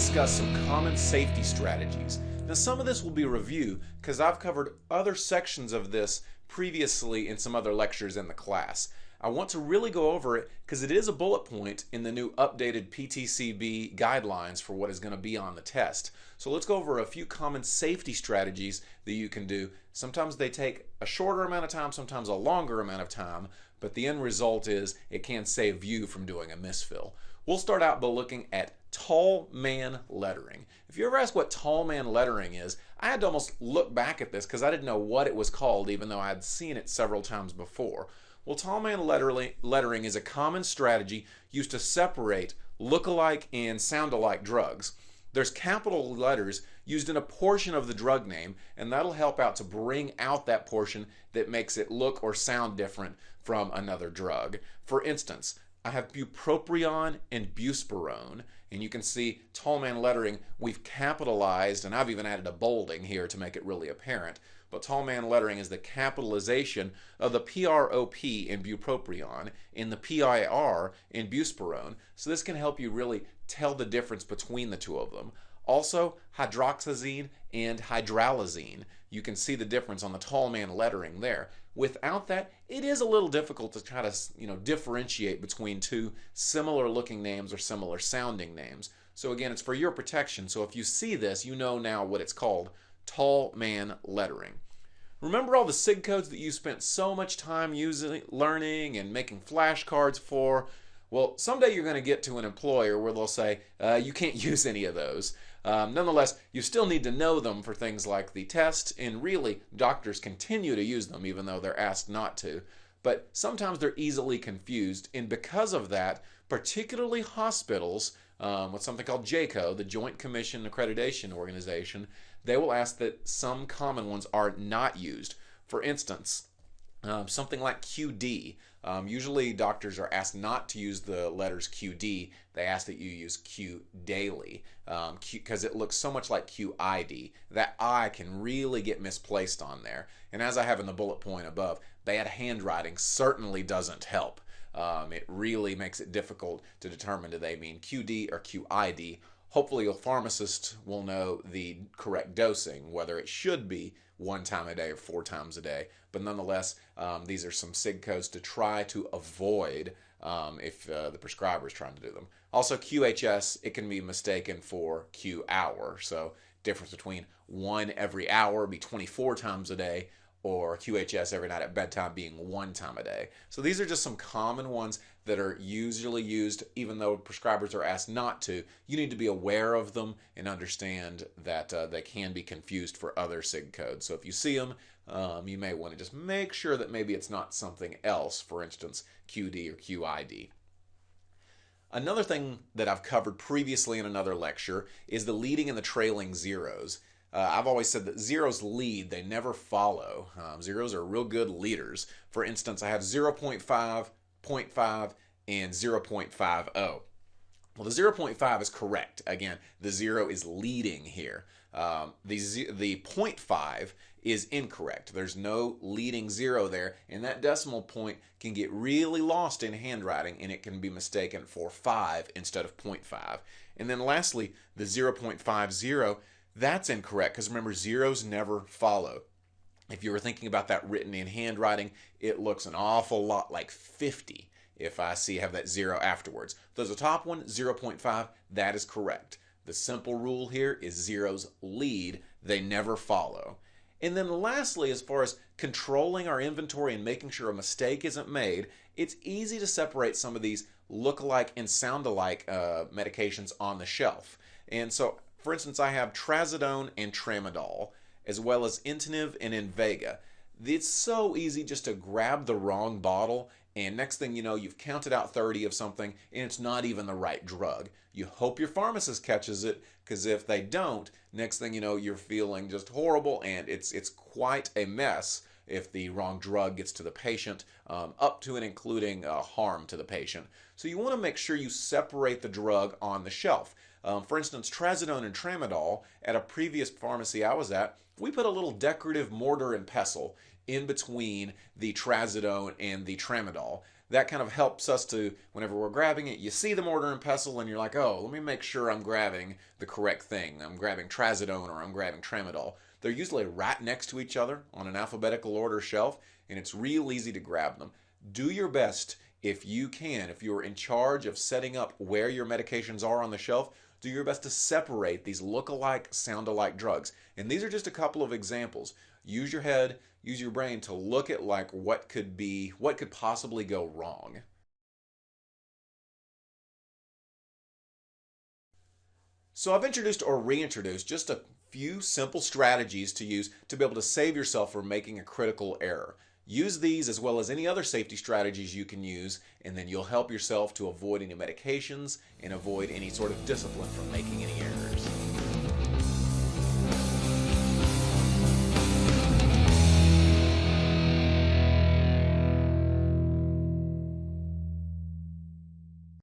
discuss some common safety strategies. Now, some of this will be review because I've covered other sections of this previously in some other lectures in the class. I want to really go over it because it is a bullet point in the new updated PTCB guidelines for what is going to be on the test. So let's go over a few common safety strategies that you can do. Sometimes they take a shorter amount of time, sometimes a longer amount of time, but the end result is it can save you from doing a misfill. We'll start out by looking at tall man lettering. If you ever ask what tall man lettering is, I had to almost look back at this because I didn't know what it was called even though I had seen it several times before. Well, tall man lettering is a common strategy used to separate look-alike and sound-alike drugs. There's capital letters used in a portion of the drug name, and that'll help out to bring out that portion that makes it look or sound different from another drug. For instance, I have bupropion and buspirone, and you can see tall man lettering, we've capitalized, and I've even added a bolding here to make it really apparent. But tall man lettering is the capitalization of the PROP in bupropion in the PIR in buspirone. So this can help you really tell the difference between the two of them. Also, hydroxyzine and hydralazine. You can see the difference on the tall man lettering there. Without that, it is a little difficult to try to differentiate between two similar looking names or similar sounding names. So again, it's for your protection. So if you see this, you know now what it's called. Tall man lettering. Remember all the SIG codes that you spent so much time learning and making flashcards for? Well, someday you're going to get to an employer where they'll say, you can't use any of those. Nonetheless, you still need to know them for things like the test, and really, doctors continue to use them even though they're asked not to. But sometimes they're easily confused, and because of that, particularly hospitals, with something called JCAHO, the Joint Commission Accreditation Organization, they will ask that some common ones are not used. For instance, something like QD. Usually doctors are asked not to use the letters QD. They ask that you use Q daily because it looks so much like QID. That I can really get misplaced on there. And as I have in the bullet point above, bad handwriting certainly doesn't help. It really makes it difficult to determine do they mean QD or QID. Hopefully a pharmacist will know the correct dosing, whether it should be 1 time a day or 4 times a day. But nonetheless, these are some SIG codes to try to avoid if the prescriber is trying to do them. Also QHS, it can be mistaken for Q hour. So difference between 1 every hour be 24 times a day, or QHS every night at bedtime being 1 time a day. So these are just some common ones that are usually used even though prescribers are asked not to. You need to be aware of them and understand that they can be confused for other SIG codes. So if you see them, you may want to just make sure that maybe it's not something else, for instance, QD or QID. Another thing that I've covered previously in another lecture is the leading and the trailing zeros. I've always said that zeros lead, they never follow. Zeros are real good leaders. For instance, I have 0.5, 0.5, and 0.50. Well, the 0.5 is correct. Again, the 0 is leading here. The 0.5 is incorrect. There's no leading 0 there, and that decimal point can get really lost in handwriting, and it can be mistaken for 5 instead of 0.5. And then lastly, the 0.50, that's incorrect because remember, zeros never follow. If you were thinking about that written in handwriting, it looks an awful lot like 50 if I have that 0 afterwards. There's a top one, 0.5, that is correct. The simple rule here is zeros lead, they never follow. And then lastly, as far as controlling our inventory and making sure a mistake isn't made, it's easy to separate some of these look-alike and sound-alike medications on the shelf. And so, for instance, I have trazodone and tramadol, as well as Intentive and Invega. It's so easy just to grab the wrong bottle, and next thing you know, you've counted out 30 of something, and it's not even the right drug. You hope your pharmacist catches it, because if they don't, next thing you know, you're feeling just horrible, and it's quite a mess if the wrong drug gets to the patient, up to and including harm to the patient. So you want to make sure you separate the drug on the shelf. For instance, trazodone and tramadol, at a previous pharmacy I was at, we put a little decorative mortar and pestle in between the trazodone and the tramadol. that kind of helps us to, whenever we're grabbing it, you see the mortar and pestle and you're like, oh, let me make sure I'm grabbing the correct thing. I'm grabbing trazodone or I'm grabbing tramadol. They're usually right next to each other on an alphabetical order shelf, and it's real easy to grab them. Do your best if you can, if you're in charge of setting up where your medications are on the shelf, do your best to separate these look-alike, sound-alike drugs. And these are just a couple of examples. Use your head, use your brain to look at like what could possibly go wrong. So I've introduced or reintroduced just a few simple strategies to use to be able to save yourself from making a critical error. Use these as well as any other safety strategies you can use, and then you'll help yourself to avoid any medications and avoid any sort of discipline from making any errors.